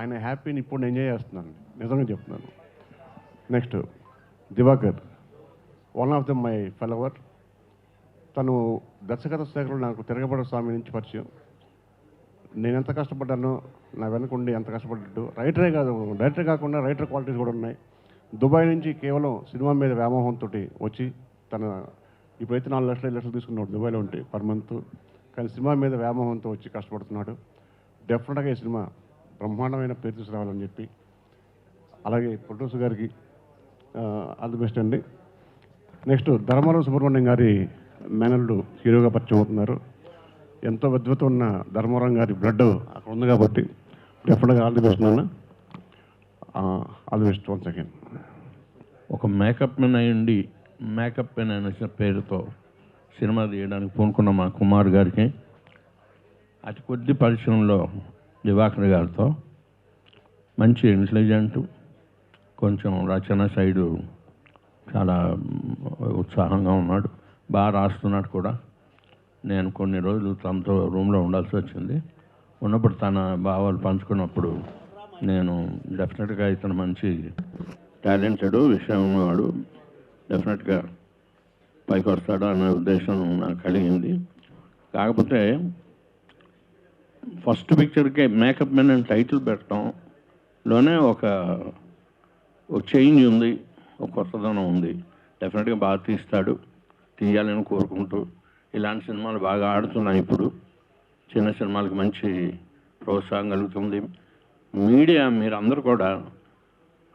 ఆయన హ్యాపీని ఇప్పుడు నేను ఎంజాయ్ చేస్తున్నాను, నిజంగా చెప్తున్నాను. Next Diwakar, one of the my follower. తను దర్శకత్వ శాఖలో నాకు తిరగబడ స్వామి నుంచి పరిచయం. నేను ఎంత కష్టపడ్డానో, నా వెనకుండి ఎంత కష్టపడ్డాడు. రైటరే కాదు, డైరెక్టర్ కాకుండా రైటర్ క్వాలిటీస్ కూడా ఉన్నాయి. దుబాయ్ నుంచి కేవలం సినిమా మీద వ్యామోహంతో వచ్చి తన ఇప్పుడైతే 4 లక్షలు 5 లక్షలు తీసుకున్నాడు దుబాయ్లో ఉంటే పర్ మంత్. కానీ సినిమా మీద వ్యామోహంతో వచ్చి కష్టపడుతున్నాడు. డెఫినెట్గా ఈ సినిమా బ్రహ్మాండమైన పేరు తీసుకురావాలని చెప్పి, అలాగే ప్రొడ్యూసర్ గారికి ఆల్ ది బెస్ట్ అండి. నెక్స్ట్ ధర్మారావు సుబ్రహ్మణ్యం గారి మేనల్లుడు హీరోగా పరిచయం అవుతున్నారు. ఎంతో విద్వత ఉన్న ధర్మవరం గారి బ్లడ్ అక్కడ ఉంది కాబట్టి డెఫినెట్గా ఆల్ ది బెస్ట్ నాన్న, all the best one second. ఒక మేకప్ మెన్ అయ్యండి, మేకప్ మెన్ అనే పేరుతో సినిమా తీయడానికి పూనుకున్న మా కుమార్ గారికి, అతి కొద్ది పరిశ్రమలో దివాకర్ గారితో మంచి ఇంటెలిజెంట్, కొంచెం రచన సైడు చాలా ఉత్సాహంగా ఉన్నాడు, బాగా రాస్తున్నాడు కూడా. నేను కొన్ని రోజులు తనతో రూమ్లో ఉండాల్సి వచ్చింది. ఉన్నప్పుడు తన భావాలు పంచుకున్నప్పుడు నేను డెఫినెట్గా ఇతను మంచి టాలెంటెడ్ విషయం ఉన్నవాడు, డెఫినెట్గా పైకి వస్తాడు అనే ఉద్దేశం నాకు కలిగింది. కాకపోతే ఫస్ట్ పిక్చర్కే మేకప్ మెన్ అని టైటిల్ పెట్టడంలోనే ఒక చేంజ్ ఉంది, ఒక కొత్తదనం ఉంది. డెఫినెట్గా బాగా తీస్తాడు, తీయాలని కోరుకుంటూ. ఇలాంటి సినిమాలు బాగా ఆడుతున్నాయి ఇప్పుడు. చిన్న సినిమాలకు మంచి ప్రోత్సాహం కలుగుతుంది. మీడియా మీరందరూ కూడా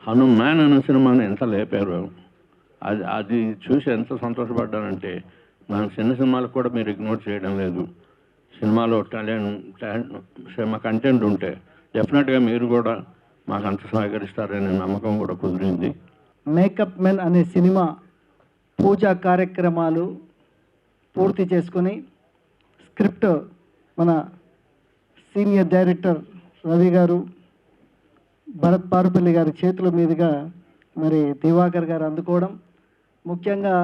హనుమాన్ అనే సినిమాని ఎంత లేపారు, అది చూసి ఎంత సంతోషపడ్డానంటే, మన చిన్న సినిమాలకు కూడా మీరు ఇగ్నోర్ చేయడం లేదు. సినిమాలో సినిమా కంటెంట్ ఉంటే డెఫినెట్గా మీరు కూడా మాకు అంత సహకరిస్తారనే నమ్మకం కూడా కుదిరింది. మేకప్ మెన్ అనే సినిమా పూజా కార్యక్రమాలు పూర్తి చేసుకొని స్క్రిప్ట్ మన సీనియర్ డైరెక్టర్ రవి గారు, భరత్ పారుపల్లి గారి చేతుల మీదుగా మరి దివాకర్ గారు అందుకోవడం, ముఖ్యంగా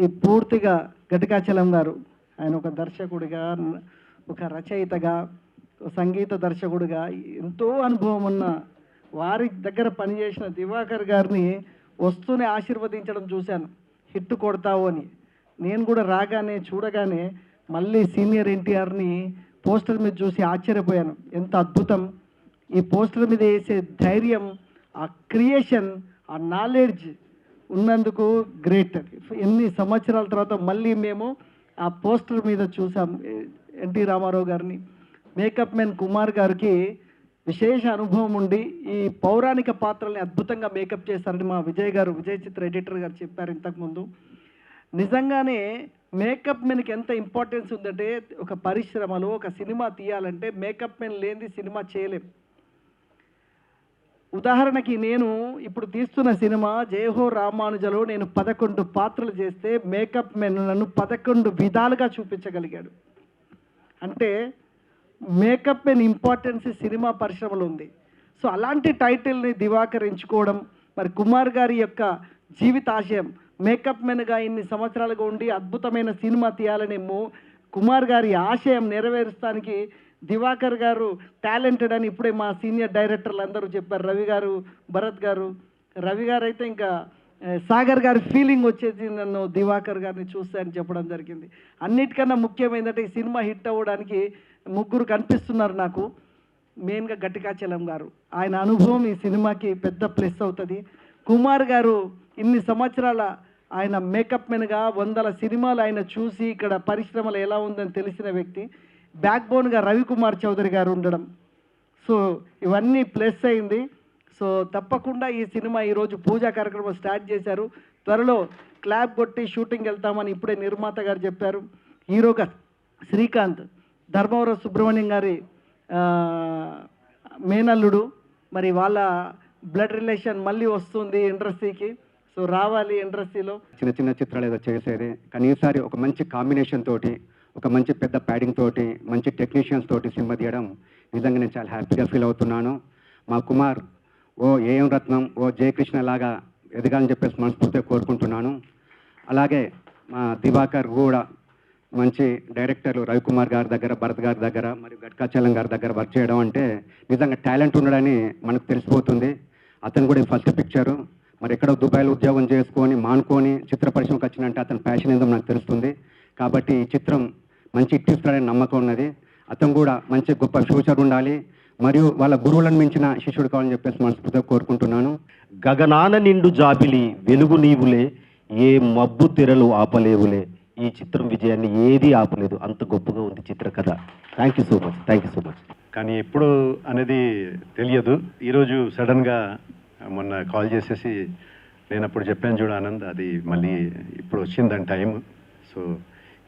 ఈ పూర్తిగా ఘటికాచలం గారు, ఆయన ఒక దర్శకుడిగా, ఒక రచయితగా, సంగీత దర్శకుడిగా ఎంతో అనుభవం ఉన్న వారి దగ్గర పనిచేసిన దివాకర్ గారిని వస్తూనే ఆశీర్వదించడం చూశాను, హిట్ కొడతావు అని. నేను కూడా రాగానే చూడగానే మళ్ళీ సీనియర్ ఎన్టీఆర్ని పోస్టర్ మీద చూసి ఆశ్చర్యపోయాను. ఎంత అద్భుతం! ఈ పోస్టర్ మీద వేసే ధైర్యం, ఆ క్రియేషన్, ఆ నాలెడ్జ్ ఉన్నందుకు గ్రేట్. ఎన్ని సంవత్సరాల తర్వాత మళ్ళీ మేము ఆ పోస్టర్ మీద చూసాం ఎన్టీ రామారావు గారిని. మేకప్ మెన్ కుమార్ గారికి విశేష అనుభవం ఉండి ఈ పౌరాణిక పాత్రల్ని అద్భుతంగా మేకప్ చేస్తారని మా విజయ్ చిత్ర ఎడిటర్ గారు చెప్పారు ఇంతకుముందు. నిజంగానే మేకప్ మెన్కి ఎంత ఇంపార్టెన్స్ ఉందంటే, ఒక పరిశ్రమలో ఒక సినిమా తీయాలంటే మేకప్ మెన్ లేనిది సినిమా చేయలేం. ఉదాహరణకి నేను ఇప్పుడు తీస్తున్న సినిమా జయహో రామానుజలో నేను 11 పాత్రలు చేస్తే మేకప్ మెన్ నన్ను 11 విధాలుగా చూపించగలిగాడు. అంటే మేకప్ మెన్ ఇంపార్టెన్స్ సినిమా పరిశ్రమలో ఉంది. సో అలాంటి టైటిల్ని దివాకర్ ఎంచుకోవడం, మరి కుమార్ గారి యొక్క జీవితాశయం మేకప్ మెన్గా ఇన్ని సంవత్సరాలుగా ఉండి అద్భుతమైన సినిమా తీయాలని కుమార్ గారి ఆశయం నెరవేర్చడానికి దివాకర్ గారు టాలెంటెడ్ అని ఇప్పుడే మా సీనియర్ డైరెక్టర్లు అందరూ చెప్పారు. రవి గారు, భరత్ గారు. రవి గారు అయితే ఇంకా సాగర్ గారి ఫీలింగ్ వచ్చేసి నన్ను దివాకర్ గారిని చూస్తే అని చెప్పడం జరిగింది. అన్నిటికన్నా ముఖ్యమైనదంటే ఈ సినిమా హిట్ అవ్వడానికి ముగ్గురు కనిపిస్తున్నారు నాకు. మెయిన్గా ఘటికాచలం గారు, ఆయన అనుభవం ఈ సినిమాకి పెద్ద ప్లస్ అవుతుంది. కుమార్ గారు ఇన్ని సంవత్సరాల ఆయన మేకప్ మెన్గా 100 సినిమాలు ఆయన చూసి ఇక్కడ పరిశ్రమలు ఎలా ఉందని తెలిసిన వ్యక్తి. బ్యాక్ బోన్గా రవికుమార్ చౌదరి గారు ఉండడం, సో ఇవన్నీ ప్లస్ అయింది. సో తప్పకుండా ఈ సినిమా ఈరోజు పూజా కార్యక్రమం స్టార్ట్ చేశారు. త్వరలో క్లాప్ కొట్టి షూటింగ్ వెళ్తామని ఇప్పుడే నిర్మాత గారు చెప్పారు. హీరోగా శ్రీకాంత్, ధర్మవరం సుబ్రహ్మణ్యం గారి మేనల్లుడు, మరి వాళ్ళ బ్లడ్ రిలేషన్ మళ్ళీ వస్తుంది ఇండస్ట్రీకి. సో రావాలి ఇండస్ట్రీలో. చిన్న చిన్న చిత్రాలు ఏదో చేసేది, కానీ ఈసారి ఒక మంచి కాంబినేషన్ తోటి, ఒక మంచి పెద్ద ప్యాడింగ్ తోటి, మంచి టెక్నీషియన్స్ తోటి సినిమా తీయడం నిజంగా నేను చాలా హ్యాపీగా ఫీల్ అవుతున్నాను. మా కుమార్ ఓ ఏఎం రత్నం, ఓ జయకృష్ణ లాగా ఎదగాలని చెప్పేసి మనస్ఫూర్తిగా కోరుకుంటున్నాను. అలాగే మా దివాకర్ కూడా మంచి డైరెక్టర్లు రవికుమార్ గారి దగ్గర, భరత్ గారి దగ్గర మరియు గట్కాచలం గారి దగ్గర వర్క్ చేయడం అంటే నిజంగా టాలెంట్ ఉండడని మనకు తెలిసిపోతుంది. అతను కూడా ఫస్ట్ పిక్చరు మరి ఎక్కడో దుబాయ్లో ఉద్యోగం చేసుకొని మానుకొని చిత్ర పరిశ్రమకు వచ్చినంటే అతని ప్యాషన్ ఏందో నాకు తెలుస్తుంది. కాబట్టి ఈ చిత్రం మంచి ఇట్టిస్తాడని నమ్మకం ఉన్నది. అతను కూడా మంచి గొప్ప ఫ్యూచర్ ఉండాలి మరియు వాళ్ళ గురువులను మించిన శిష్యుడు కావాలని చెప్పేసి మనస్ఫూర్తిగా కోరుకుంటున్నాను. గగనాన నిండు జాబిలి వెలుగు నీవులే, ఏ మబ్బు తెరలు ఆపలేవులే. ఈ చిత్రం విజయాన్ని ఏది ఆపలేదు, అంత గొప్పగా ఉంది చిత్రకథ. Thank you so much, thank you so much. కానీ ఎప్పుడు అనేది తెలియదు. ఈరోజు సడన్గా మొన్న కాల్ చేసేసి నేను అప్పుడు చెప్పాను చూడు ఆనంద్, అది మళ్ళీ ఇప్పుడు వచ్చిందని టైం. సో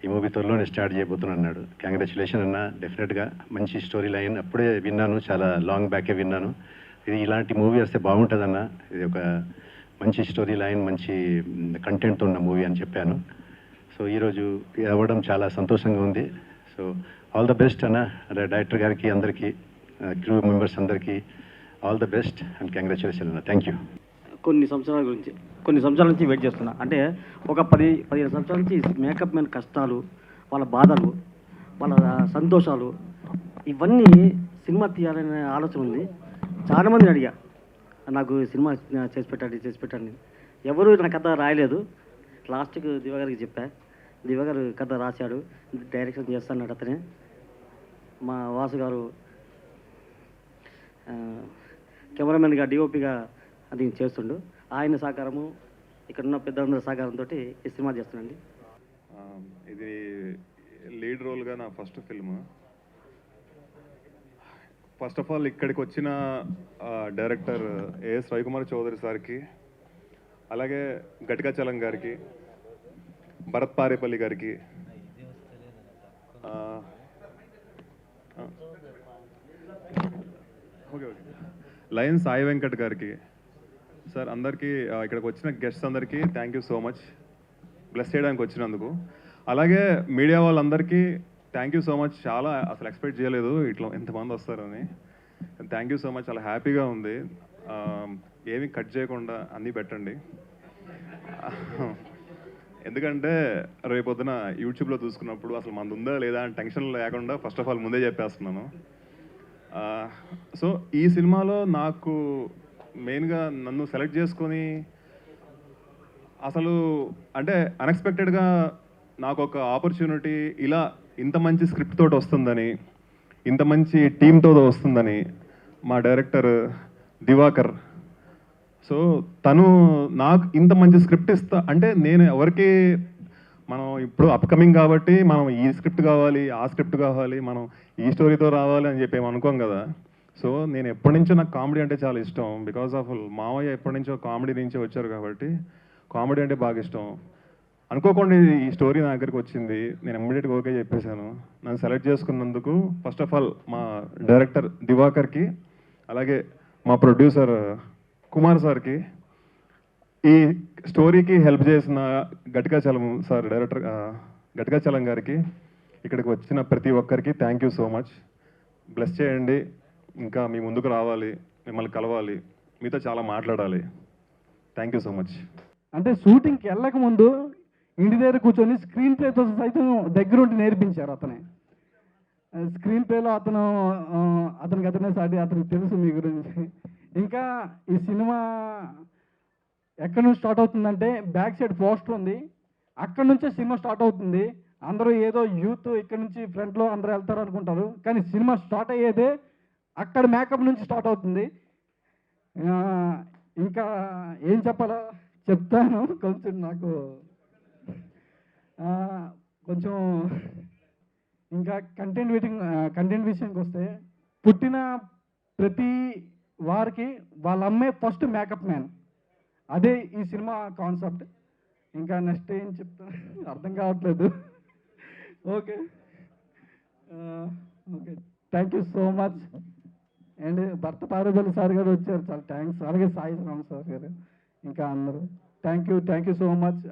ఈ మూవీ త్వరలోనే స్టార్ట్ చేయబోతున్నాను అన్నాడు. కంగ్రాచులేషన్ అన్న, డెఫినెట్గా మంచి స్టోరీ లైన్ అప్పుడే విన్నాను, చాలా లాంగ్ బ్యాకే విన్నాను. ఇది ఇలాంటి మూవీ వస్తే బాగుంటుందన్న, ఇది ఒక మంచి స్టోరీ లైన్, మంచి కంటెంట్ ఉన్న మూవీ అని చెప్పాను. సో ఈరోజు ఇది అవ్వడం చాలా సంతోషంగా ఉంది. సో ఆల్ ద బెస్ట్ అన్న, డైరెక్టర్ గారికి, అందరికీ, క్రూ మెంబర్స్ అందరికీ all the best and congratulation అన్న. Thank you. కొన్ని సంవత్సరాల నుంచి వెయిట్ చేస్తున్నా. అంటే ఒక 15 సంవత్సరాల నుంచి మేకప్ మ్యాన్ కష్టాలు, వాళ్ళ బాధలు, వాళ్ళ సంతోషాలు, ఇవన్నీ సినిమా తీయాలనే ఆలోచన ఉంది. చాలామందిని అడిగా, నాకు సినిమా చేసి పెట్టండి. ఎవరు నా కథ రాయలేదు. లాస్ట్కి దివా గారికి చెప్పా. దివా గారు కథ రాశాడు, డైరెక్షన్ చేస్తాడు అతనే. మా వాసు గారు కెమెరామెన్గా, డిఓపిగా అది చేస్తుండు. ఆయన సహకారము, ఇక్కడ ఉన్న పెద్దలందరి సహకారంతో ఈ సినిమా చేస్తున్నాండి. ఇది లీడ్ రోల్గా నా first film. First of all ఇక్కడికి వచ్చిన డైరెక్టర్ ఏఎస్ రవికుమార్ చౌదరి సార్కి, అలాగే గట్కాచలం గారికి, భరత్ పారేపల్లి గారికి, ఓకే లయన్ సాయి వెంకట్ గారికి, సార్ అందరికీ, ఇక్కడికి వచ్చిన గెస్ట్స్ అందరికీ thank you so much bless చేయడానికి వచ్చినందుకు. అలాగే మీడియా వాళ్ళందరికీ థ్యాంక్ యూ సో మచ్. చాలా అసలు ఎక్స్పెక్ట్ చేయలేదు ఇట్లా ఎంతమంది వస్తారని. థ్యాంక్ యూ సో మచ్, చాలా హ్యాపీగా ఉంది. ఏమీ కట్ చేయకుండా అన్నీ పెట్టండి. ఎందుకంటే రేపొద్దున యూట్యూబ్లో చూసుకున్నప్పుడు అసలు మంది ఉందా లేదా అని టెన్షన్ లేకుండా ఫస్ట్ ఆఫ్ ఆల్ ముందే చెప్పేస్తున్నాను. సో ఈ సినిమాలో నాకు మెయిన్గా నన్ను సెలెక్ట్ చేసుకొని అసలు అంటే అన్ఎక్స్పెక్టెడ్గా నాకు ఒక ఆపర్చునిటీ ఇలా ఇంత మంచి స్క్రిప్ట్ తోటి వస్తుందని, ఇంత మంచి టీంతో వస్తుందని మా డైరెక్టర్ దివాకర్. సో తను నాకు ఇంత మంచి స్క్రిప్ట్ ఇస్తా అంటే, నేను ఎవరికి మనం ఇప్పుడు అప్కమింగ్ కాబట్టి మనం ఈ స్క్రిప్ట్ కావాలి, ఆ స్క్రిప్ట్ కావాలి, మనం ఈ స్టోరీతో రావాలి అని చెప్పి అనుకోం కదా. సో నేను ఎప్పటి నుంచో నాకు కామెడీ అంటే చాలా ఇష్టం. బికాస్ ఆఫ్ మావయ్య ఎప్పటి నుంచో కామెడీ నుంచే వచ్చారు కాబట్టి కామెడీ అంటే బాగా ఇష్టం. అనుకోకుండా ఈ స్టోరీ నా దగ్గరికి వచ్చింది, నేను ఇమ్మీడియట్గా ఓకే చెప్పేశాను. నన్ను సెలెక్ట్ చేసుకున్నందుకు ఫస్ట్ ఆఫ్ ఆల్ మా డైరెక్టర్ దివాకర్కి, అలాగే మా ప్రొడ్యూసర్ కుమార్ సార్కి, ఈ స్టోరీకి హెల్ప్ చేసిన గట్కాచలం సార్, డైరెక్టర్ గట్కాచలం గారికి, ఇక్కడికి వచ్చిన ప్రతి ఒక్కరికి thank you so much. Bless చేయండి, ఇంకా మీ ముందుకు రావాలి, మిమ్మల్ని కలవాలి, మీతో చాలా మాట్లాడాలి. Thank you so much. అంటే షూటింగ్కి వెళ్ళక ముందు ఇంటి దగ్గర కూర్చొని స్క్రీన్ ప్లేతో సైతం దగ్గరుండి నేర్పించారు. అతనే స్క్రీన్ ప్లేలో అతనే సాటి, అతనికి తెలుసు మీ గురించి. ఇంకా ఈ సినిమా ఎక్కడి నుంచి స్టార్ట్ అవుతుందంటే బ్యాక్ సైడ్ పోస్టర్ ఉంది, అక్కడి నుంచే సినిమా స్టార్ట్ అవుతుంది. అందరూ ఏదో యూత్ ఇక్కడ నుంచి ఫ్రంట్లో అందరూ వెళ్తారు అనుకుంటారు, కానీ సినిమా స్టార్ట్ అయ్యేదే అక్కడ మేకప్ నుంచి స్టార్ట్ అవుతుంది. ఇంకా ఏం చెప్పాలో చెప్తాను. కొంచెం నాకు కొంచెం ఇంకా కంటెంట్ విషయానికి వస్తే, పుట్టిన ప్రతి వారికి వాళ్ళ అమ్మే ఫస్ట్ మేకప్ మ్యాన్. అదే ఈ సినిమా కాన్సెప్ట్. ఇంకా నెక్స్ట్ ఏం చెప్తాను అర్థం కావట్లేదు. Okay okay thank you so much. And భర్త పారేపల్లి సార్ గారు వచ్చారు, చాలా థ్యాంక్స్. అలాగే సాయి రామ్ సార్ గారు, ఇంకా అందరూ థ్యాంక్ యూ సో మచ్.